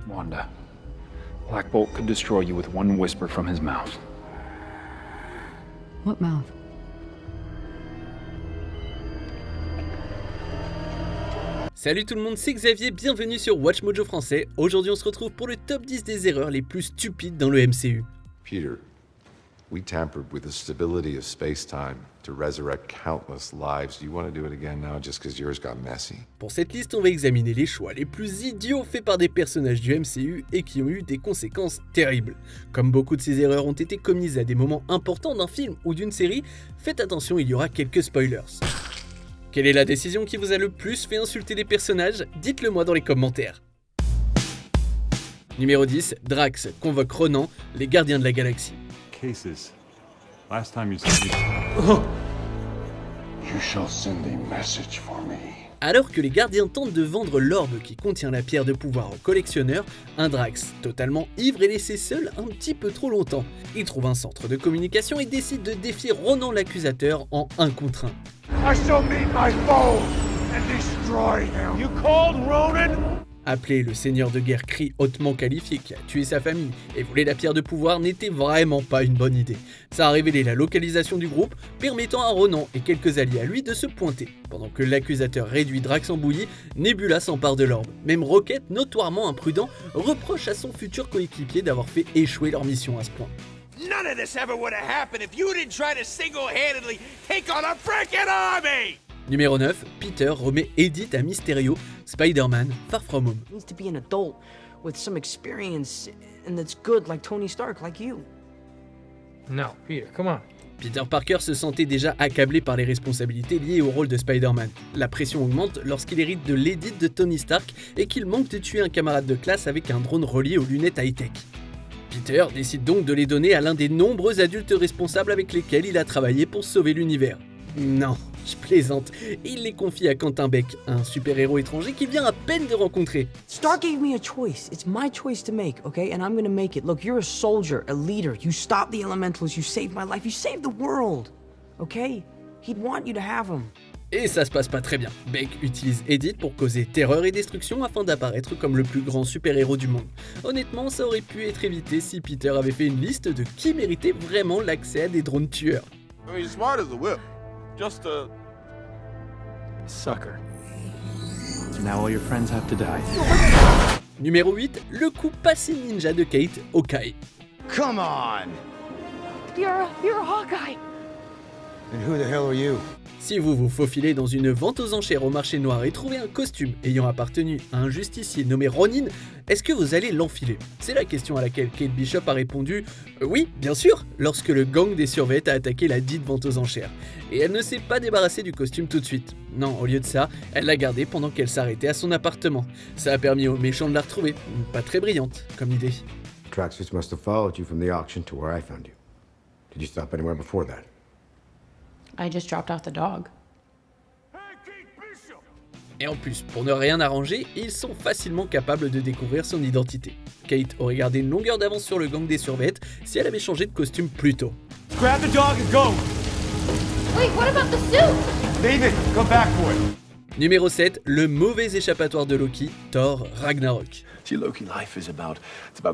Wanda, Black Bolt could destroy you with one whisper from his mouth. What mouth? Salut tout le monde, c'est Xavier, bienvenue sur WatchMojo français. Aujourd'hui on se retrouve pour le top 10 des erreurs les plus stupides dans le MCU. Peter, we tampered with the stability of space-time to resurrect countless lives. Do you want to do it again now just because yours got messy? Pour cette liste, on va examiner les choix les plus idiots faits par des personnages du MCU et qui ont eu des conséquences terribles. Comme beaucoup de ces erreurs ont été commises à des moments importants d'un film ou d'une série, faites attention, il y aura quelques spoilers. Quelle est la décision qui vous a le plus fait insulter des personnages? Dites-le moi dans les commentaires. Numéro 10, Drax convoque Ronan, les gardiens de la galaxie. Cases. Last time you said You shall send a message for me. Alors que les gardiens tentent de vendre l'orbe qui contient la pierre de pouvoir aux collectionneurs, un Drax, totalement ivre, est laissé seul un petit peu trop longtemps. Il trouve un centre de communication et décide de défier Ronan l'accusateur en 1 contre 1. I shall meet my foe and destroy him. You called Ronan? Appeler le seigneur de guerre Kree hautement qualifié qui a tué sa famille et voler la pierre de pouvoir n'était vraiment pas une bonne idée. Ça a révélé la localisation du groupe, permettant à Ronan et quelques alliés à lui de se pointer. Pendant que l'accusateur réduit Drax en bouillie, Nebula s'empare de l'orbe. Même Rocket, notoirement imprudent, reproche à son futur coéquipier d'avoir fait échouer leur mission à ce point. None of this ever would have happened if you didn't try to single-handedly take on a freaking army! Numéro 9, Peter remet Edith à Mysterio, Spider-Man, Far From Home. Needs to be an adult with some experience and that's good like Tony Stark, like you. No, Peter, come on. Peter Parker se sentait déjà accablé par les responsabilités liées au rôle de Spider-Man. La pression augmente lorsqu'il hérite de l'Edith de Tony Stark et qu'il manque de tuer un camarade de classe avec un drone relié aux lunettes high-tech. Peter décide donc de les donner à l'un des nombreux adultes responsables avec lesquels il a travaillé pour sauver l'univers. Non, je plaisante, il les confie à Quentin Beck, un super-héros étranger qu'il vient à peine de rencontrer. Stark gave me a choice. It's my choice to make, okay? And I'm gonna make it. Look, you're a soldier, a leader. You stopped the elementals, you saved my life, you saved the world, okay? He'd want you to have him. Et ça se passe pas très bien. Beck utilise Edith pour causer terreur et destruction afin d'apparaître comme le plus grand super-héros du monde. Honnêtement, ça aurait pu être évité si Peter avait fait une liste de qui méritait vraiment l'accès à des drones tueurs. I mean, he's smart as a whip. Just a Sucker. Now all your friends have to die. Numéro 8, le coup passé ninja de Kate, Hawkeye. Come on! You're a Hawkeye. And who the hell are you? Si vous vous faufilez dans une vente aux enchères au marché noir et trouvez un costume ayant appartenu à un justicier nommé Ronin, est-ce que vous allez l'enfiler? C'est la question à laquelle Kate Bishop a répondu oui, bien sûr, lorsque le gang des survêtes a attaqué la dite vente aux enchères. Et elle ne s'est pas débarrassée du costume tout de suite. Non, au lieu de ça, elle l'a gardé pendant qu'elle s'arrêtait à son appartement. Ça a permis aux méchants de la retrouver. Pas très brillante comme idée. Traxxas must have followed you from the auction to where I found you. Did you stop anywhere before that? I just dropped off the dog. Et en plus, pour ne rien arranger, ils sont facilement capables de découvrir son identité. Kate aurait gardé une longueur d'avance sur le gang des survêtes si elle avait changé de costume plus tôt. grab the dog and go! Wait, what about the suit? Leave it! Come back for it! Numéro 7, le mauvais échappatoire de Loki, Thor Ragnarok. See, Loki, life is about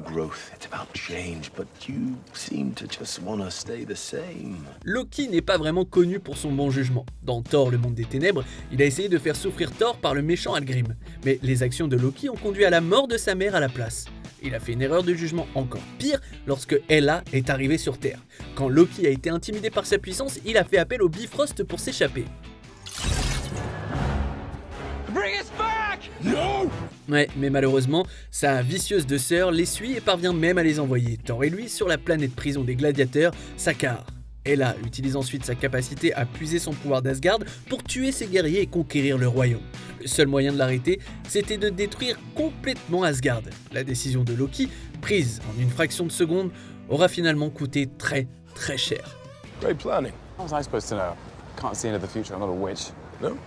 growth, it's about change, but you seem to just want to stay the same. Loki n'est pas vraiment connu pour son bon jugement. Dans Thor, le monde des ténèbres, il a essayé de faire souffrir Thor par le méchant Algrim. Mais les actions de Loki ont conduit à la mort de sa mère à la place. Il a fait une erreur de jugement encore pire lorsque Hela est arrivée sur Terre. Quand Loki a été intimidé par sa puissance, il a fait appel au Bifrost pour s'échapper. Bring us back! no. Ouais, mais malheureusement, sa vicieuse de sœur les suit et parvient même à les envoyer, Thor et lui, sur la planète prison des gladiateurs, Sakaar. Hela utilise ensuite sa capacité à puiser son pouvoir d'Asgard pour tuer ses guerriers et conquérir le royaume. Le seul moyen de l'arrêter, c'était de détruire complètement Asgard. La décision de Loki, prise en une fraction de seconde, aura finalement coûté très très cher. Great planning. How was I supposed to know? Can't see into the future, I'm not a witch. No?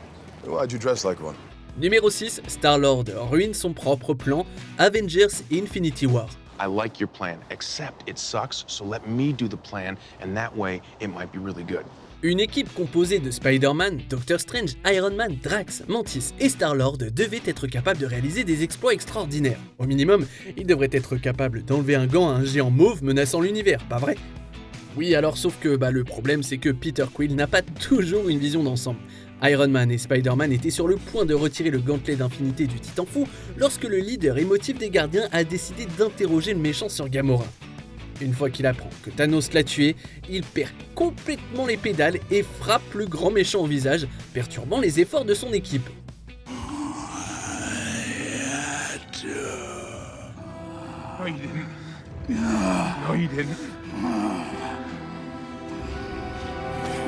Then why'd you dress like one? Numéro 6, Star-Lord ruine son propre plan, Avengers Infinity War. I like your plan, except it sucks, so let me do the plan, and that way it might be really good. Une équipe composée de Spider-Man, Doctor Strange, Iron Man, Drax, Mantis et Star-Lord devait être capable de réaliser des exploits extraordinaires. Au minimum, ils devraient être capables d'enlever un gant à un géant mauve menaçant l'univers, pas vrai? Oui, alors sauf que le problème c'est que Peter Quill n'a pas toujours une vision d'ensemble. Iron Man et Spider-Man étaient sur le point de retirer le gantelet d'infinité du Titan Fou lorsque le leader émotif des gardiens a décidé d'interroger le méchant sur Gamora. Une fois qu'il apprend que Thanos l'a tué, il perd complètement les pédales et frappe le grand méchant au visage, perturbant les efforts de son équipe. No, you didn't. No, you didn't.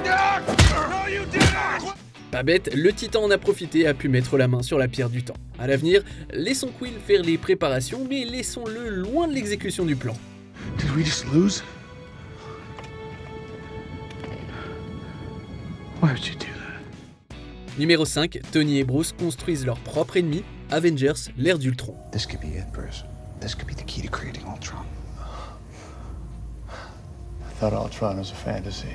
No, you didn't! Pas bête, le Titan en a profité et a pu mettre la main sur la pierre du temps. À l'avenir, laissons Quill faire les préparations, mais laissons-le loin de l'exécution du plan. Did we just lose? Why would you do that? Numéro 5, Tony et Bruce construisent leur propre ennemi, Avengers, l'ère d'Ultron. This could be it, Bruce. This could be the key to creating Ultron. I thought Ultron was a fantasy.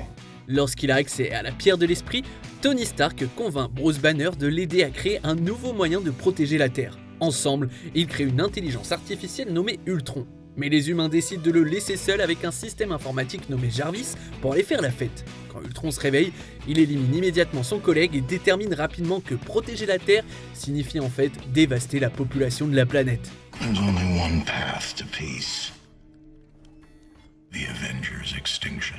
Lorsqu'il a accès à la pierre de l'esprit, Tony Stark convainc Bruce Banner de l'aider à créer un nouveau moyen de protéger la Terre. Ensemble, ils créent une intelligence artificielle nommée Ultron. Mais les humains décident de le laisser seul avec un système informatique nommé Jarvis pour aller faire la fête. Quand Ultron se réveille, il élimine immédiatement son collègue et détermine rapidement que protéger la Terre signifie en fait dévaster la population de la planète. There's only one path to peace. The Avengers' extinction.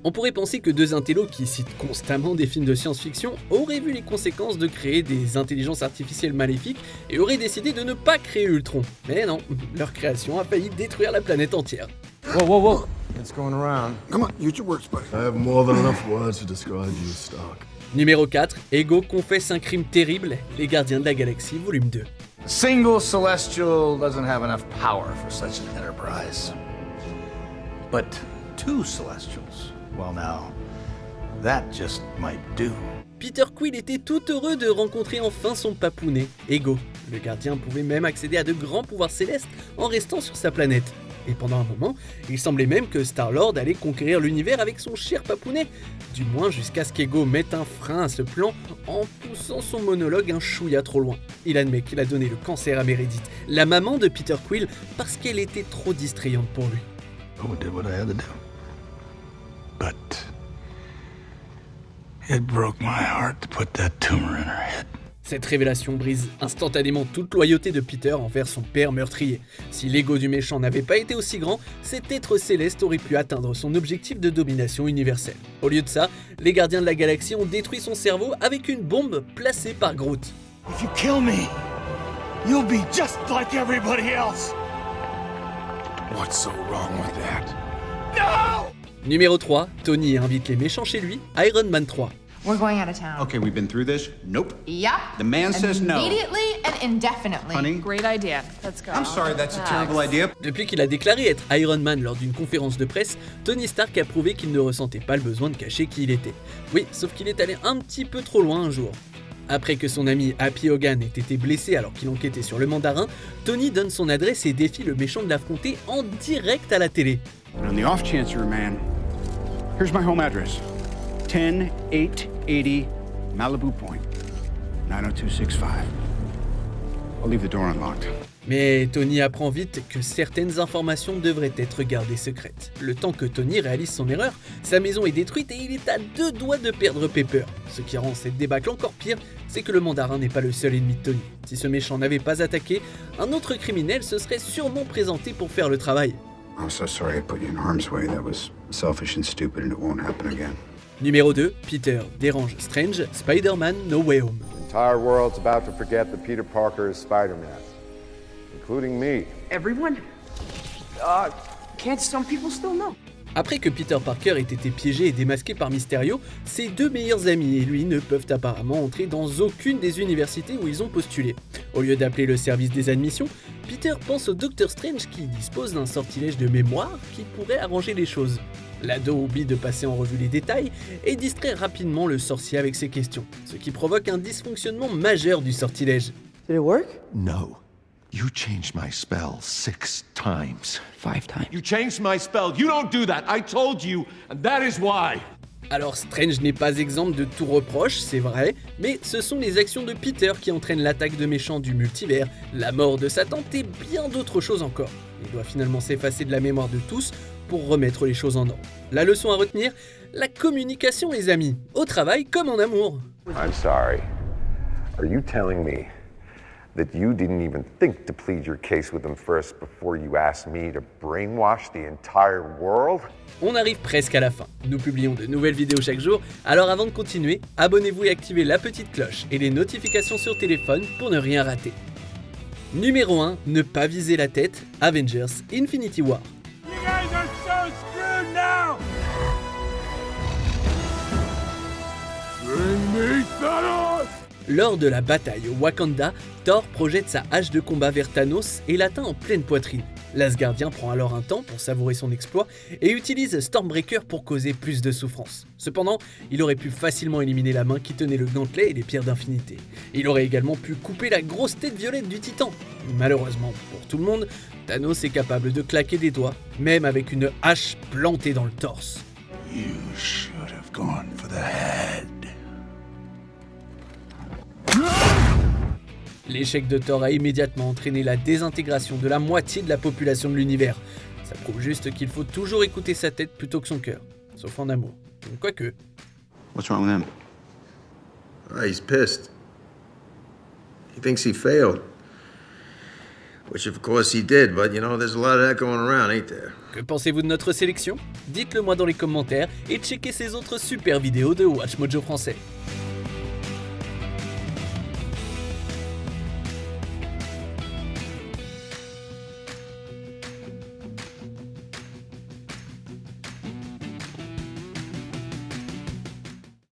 On pourrait penser que deux intellos qui citent constamment des films de science-fiction auraient vu les conséquences de créer des intelligences artificielles maléfiques et auraient décidé de ne pas créer Ultron. Mais non, leur création a failli détruire la planète entière. Whoa, whoa, whoa. It's going around. Come on, use your words, buddy. I have more than enough words to describe you, Stark. Numéro 4, Ego confesse un crime terrible, Les Gardiens de la Galaxie, volume 2. Single Celestial doesn't have enough power for such an enterprise. But two Celestials, well now, that just might do. Peter Quill était tout heureux de rencontrer enfin son papounet, Ego. Le gardien pouvait même accéder à de grands pouvoirs célestes en restant sur sa planète. Et pendant un moment, il semblait même que Star-Lord allait conquérir l'univers avec son cher papounet. Du moins jusqu'à ce qu'Ego mette un frein à ce plan en poussant son monologue un chouïa trop loin. Il admet qu'il a donné le cancer à Meredith, la maman de Peter Quill, parce qu'elle était trop distrayante pour lui. I did what I had to do. But it broke my heart to put that tumor in her head. Cette révélation brise instantanément toute loyauté de Peter envers son père meurtrier. Si l'ego du méchant n'avait pas été aussi grand, cet être céleste aurait pu atteindre son objectif de domination universelle. Au lieu de ça, les gardiens de la galaxie ont détruit son cerveau avec une bombe placée par Groot. If you kill me, you'll be just like everybody else. What's so wrong with that? No! Numéro 3, Tony invite les méchants chez lui, Iron Man 3. We're going out of town. Okay, we've been through this. Nope. Yep. The man says no. Immediately and indefinitely. Honey? Great idea. Let's go. I'm sorry, that's a terrible idea. Depuis qu'il a déclaré être Iron Man lors d'une conférence de presse, Tony Stark a prouvé qu'il ne ressentait pas le besoin de cacher qui il était. Oui, sauf qu'il est allé un petit peu trop loin un jour. Après que son ami Happy Hogan ait été blessé alors qu'il enquêtait sur le mandarin, Tony donne son adresse et défie le méchant de l'affronter en direct à la télé. On the off chance you're a man, here's my home address. 10880 Malibu Point, 90265. I'll leave the door unlocked. Mais Tony apprend vite que certaines informations devraient être gardées secrètes. Le temps que Tony réalise son erreur, sa maison est détruite et il est à deux doigts de perdre Pepper. Ce qui rend cette débâcle encore pire, c'est que le mandarin n'est pas le seul ennemi de Tony. Si ce méchant n'avait pas attaqué, un autre criminel se serait sûrement présenté pour faire le travail. I'm so sorry I put you in harm's way. That was selfish and stupid and it won't happen again. Numéro 2, Peter dérange Strange, Spider-Man No Way Home. The entire world's about to forget that Peter Parker is Spider-Man, including me. Everyone? Can't some people still know? Après que Peter Parker ait été piégé et démasqué par Mysterio, ses deux meilleurs amis et lui ne peuvent apparemment entrer dans aucune des universités où ils ont postulé. Au lieu d'appeler le service des admissions, Peter pense au Doctor Strange qui dispose d'un sortilège de mémoire qui pourrait arranger les choses. L'ado oublie de passer en revue les détails et distrait rapidement le sorcier avec ses questions, ce qui provoque un dysfonctionnement majeur du sortilège. Did it work? No. You changed my spell 6 times. 5 times. You changed my spell. You don't do that. I told you, and that is why. Alors Strange n'est pas exempt de tout reproche, c'est vrai, mais ce sont les actions de Peter qui entraînent l'attaque de méchants du multivers, la mort de sa tante et bien d'autres choses encore. Il doit finalement s'effacer de la mémoire de tous pour remettre les choses en ordre. La leçon à retenir, la communication les amis, au travail comme en amour. I'm sorry. Are you telling me that you didn't even think to plead your case with them first before you asked me to brainwash the entire world? On arrive presque à la fin. Nous publions de nouvelles vidéos chaque jour, alors avant de continuer, abonnez-vous et activez la petite cloche et les notifications sur téléphone pour ne rien rater. Numéro 1, ne pas viser la tête, Avengers Infinity War. You guys are so screwed now! Bring me Thanos! Lors de la bataille au Wakanda, Thor projette sa hache de combat vers Thanos et l'atteint en pleine poitrine. L'Asgardien prend alors un temps pour savourer son exploit et utilise Stormbreaker pour causer plus de souffrance. Cependant, il aurait pu facilement éliminer la main qui tenait le gantelet et les pierres d'infinité. Il aurait également pu couper la grosse tête violette du titan. Malheureusement pour tout le monde, Thanos est capable de claquer des doigts, même avec une hache plantée dans le torse. You should have gone for the head. L'échec de Thor a immédiatement entraîné la désintégration de la moitié de la population de l'univers. Ça prouve juste qu'il faut toujours écouter sa tête plutôt que son cœur, sauf en amour. Quoique. What's wrong with him? He's pissed. He thinks he failed. Which of course he did, but you know, there's a lot of that going around, ain't there? Que pensez-vous de notre sélection? Dites-le moi dans les commentaires et checkez ces autres super vidéos de WatchMojo français.